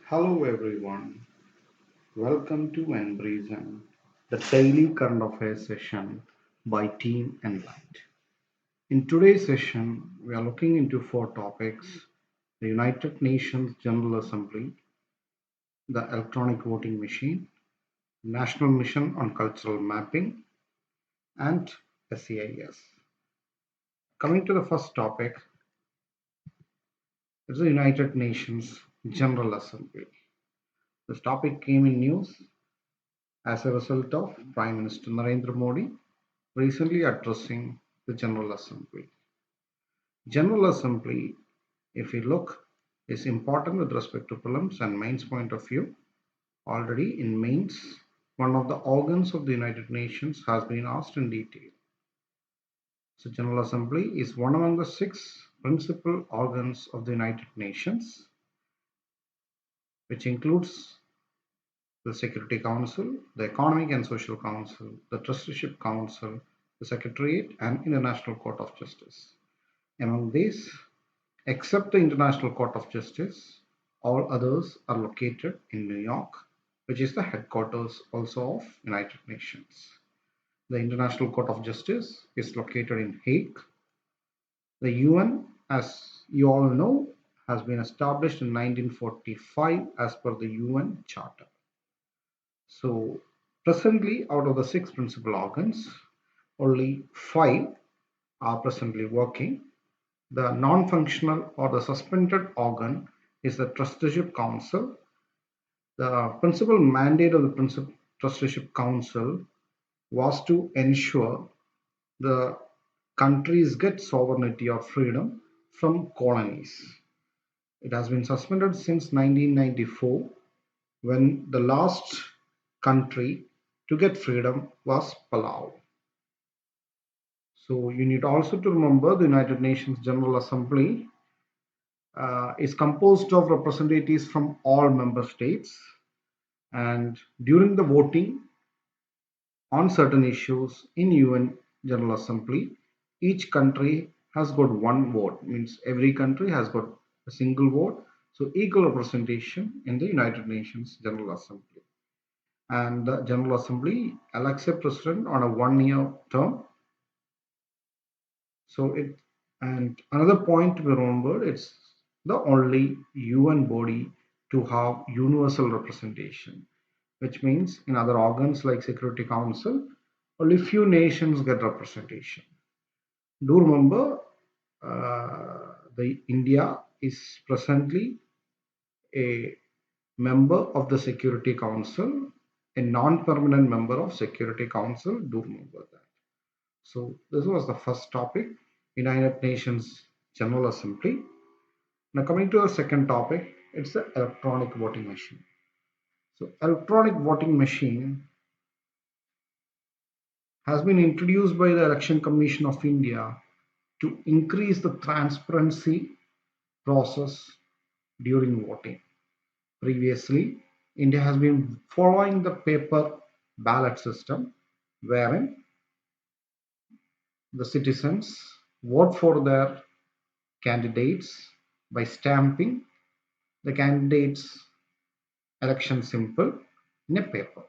Hello everyone, welcome to Embracing, the daily current affairs session by Team Enlight. In today's session, we are looking into four topics: the United Nations General Assembly, the electronic voting machine, National Mission on Cultural Mapping, and SEIS. Coming to the first topic, is the United Nations General Assembly. This topic came in news as a result of Prime Minister Narendra Modi recently addressing the General Assembly. General Assembly, if we look, is important with respect to prelims and mains point of view. Already in mains, one of the organs of the United Nations has been asked in detail. So General Assembly is one among the six principal organs of the United Nations, which includes the Security Council, the Economic and Social Council, the Trusteeship Council, the Secretariat, and International Court of Justice. Among these, except the International Court of Justice, all others are located in New York, which is the headquarters also of United Nations. The International Court of Justice is located in Hague. The UN, as you all know, has been established in 1945 as per the UN Charter. So presently, out of the six principal organs, only five are presently working. The non-functional or the suspended organ is the Trusteeship Council. The principal mandate of the Trusteeship Council was to ensure the countries get sovereignty or freedom from colonies. It has been suspended since 1994 when the last country to get freedom was Palau. So you need also to remember the United Nations General Assembly is composed of representatives from all member states, and during the voting on certain issues in UN General Assembly, each country has got one vote, means every country has got a single vote, so equal representation in the United Nations General Assembly. And the General Assembly elects a president on a 1 year term. So it, and another point to be remembered, it's the only UN body to have universal representation, which means in other organs like Security Council, only few nations get representation. Do remember, the India is presently a member of the Security Council, a non-permanent member of Security Council. Do remember that. So this was the first topic, United Nations General Assembly. Now coming to the second topic, it's the electronic voting machine. So electronic voting machine has been introduced by the Election Commission of India to increase the transparency process during voting. Previously, India has been following the paper ballot system wherein the citizens vote for their candidates by stamping the candidate's election symbol in a paper.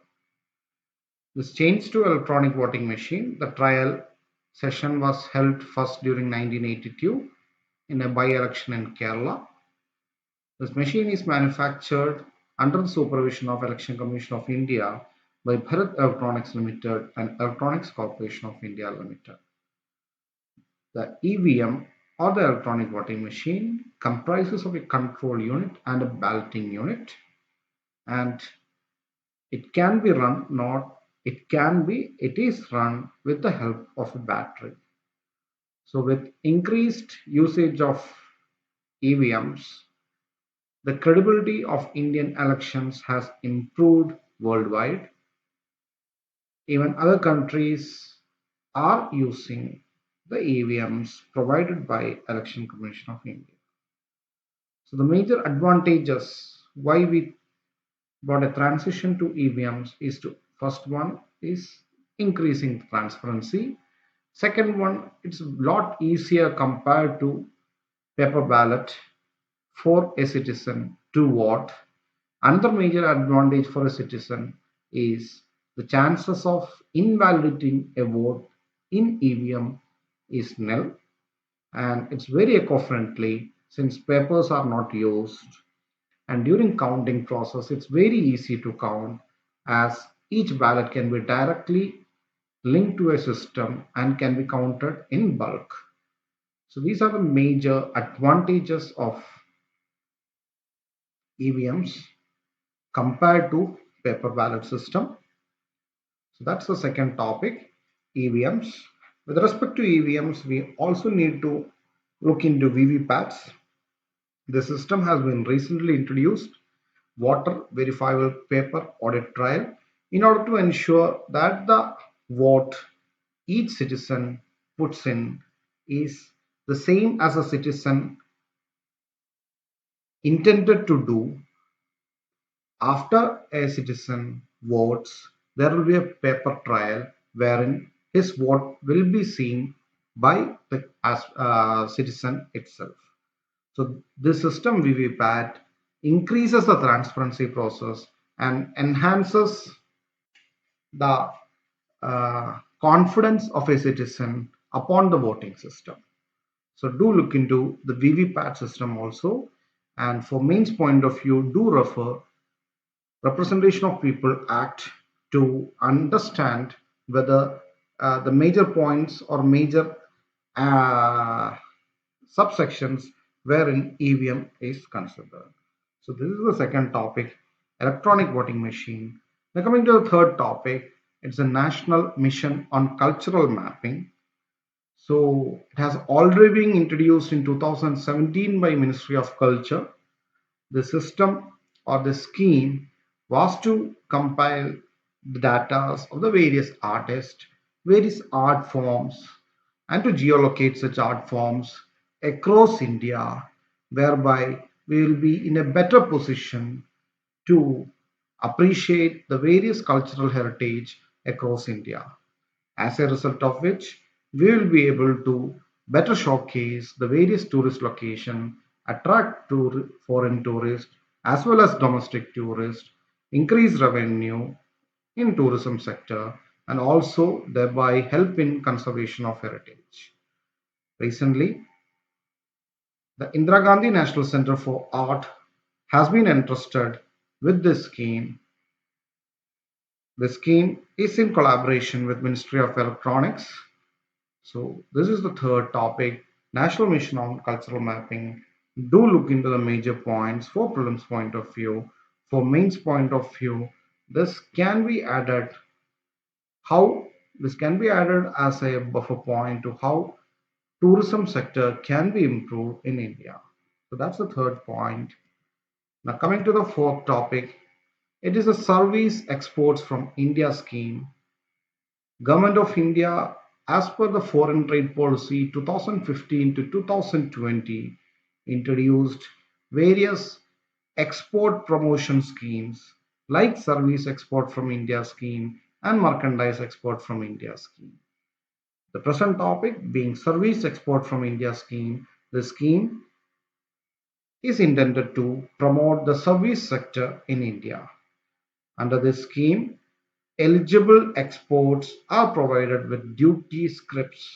This changed to electronic voting machine. The trial session was held first during 1982 in a by-election in Kerala. This machine is manufactured under the supervision of Election Commission of India by Bharat Electronics Limited and Electronics Corporation of India Limited. The EVM or the electronic voting machine comprises of a control unit and a balloting unit, and it can be run, not it can be, it is run with the help of a battery. So with increased usage of EVMs, the credibility of Indian elections has improved worldwide. Even other countries are using the EVMs provided by Election Commission of India. So the major advantages why we brought a transition to EVMs is to, first one is increasing transparency. Second one, it's a lot easier compared to paper ballot for a citizen to vote. Another major advantage for a citizen is the chances of invalidating a vote in EVM is nil, and it's very eco-friendly since papers are not used. And during counting process, it's very easy to count as each ballot can be directly linked to a system and can be counted in bulk. So these are the major advantages of EVMs compared to paper ballot system. So that's the second topic, EVMs. With respect to EVMs, we also need to look into VVPATs. The system has been recently introduced, voter verifiable paper audit trail, in order to ensure that the vote each citizen puts in is the same as a citizen intended to do. After a citizen votes, there will be a paper trial wherein his vote will be seen by the citizen itself. So this system VVPAT increases the transparency process and enhances the confidence of a citizen upon the voting system. So do look into the VVPAT system also. And for mains point of view, do refer Representation of People Act to understand whether the major points or major uh, subsections wherein EVM is considered. So this is the second topic, electronic voting machine. Now coming to the third topic, it's a national mission on cultural mapping. So it has already been introduced in 2017 by Ministry of Culture. The system or the scheme was to compile the data of the various artists, various art forms, and to geolocate such art forms across India, whereby we will be in a better position to appreciate the various cultural heritage across India. As a result of which, we will be able to better showcase the various tourist locations, attract foreign tourists as well as domestic tourists, increase revenue in tourism sector, and also thereby help in conservation of heritage. Recently, the Indira Gandhi National Center for Art has been entrusted with this scheme. The scheme is in collaboration with Ministry of Electronics. So this is the third topic, National Mission on Cultural Mapping. Do look into the major points for prelims point of view. For mains point of view, this can be added. How this can be added as a buffer point to how tourism sector can be improved in India. So that's the third point. Now coming to the fourth topic, it is a service exports from India scheme. Government of India, as per the Foreign Trade Policy 2015 to 2020, introduced various export promotion schemes like Service Export from India scheme and Merchandise Export from India scheme. The present topic being Service Export from India scheme, the scheme is intended to promote the service sector in India. Under this scheme, eligible exports are provided with duty scripts.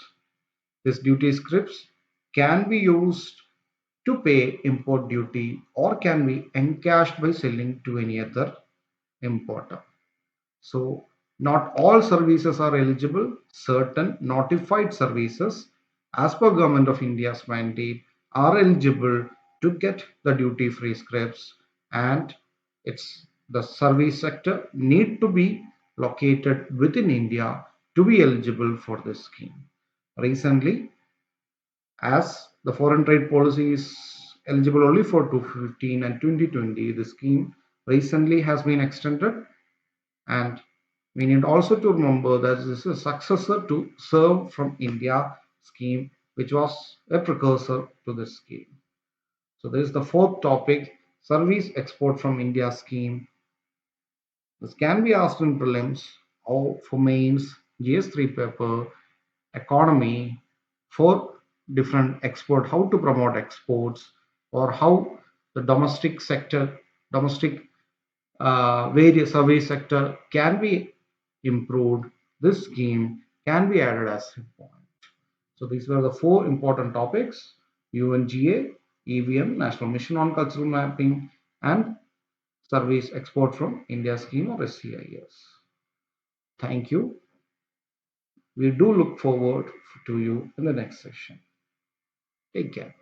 These duty scripts can be used to pay import duty or can be encashed by selling to any other importer. So not all services are eligible. Certain notified services, as per Government of India's mandate, are eligible to get the duty-free scripts, and it's the service sector need to be located within India to be eligible for this scheme. Recently, as the foreign trade policy is eligible only for 2015 and 2020, the scheme recently has been extended, and we need also to remember that this is a successor to Serve from India scheme, which was a precursor to this scheme. So this is the fourth topic, service export from India scheme. This can be asked in prelims or for mains, GS3 paper, economy, for different export, how to promote exports or how the domestic sector, domestic various survey sector can be improved. This scheme can be added as a point. So these were the four important topics: UNGA, EVM, National Mission on Cultural Mapping, and Service Export from India scheme or SCIS. Thank you. We do look forward to you in the next session. Take care.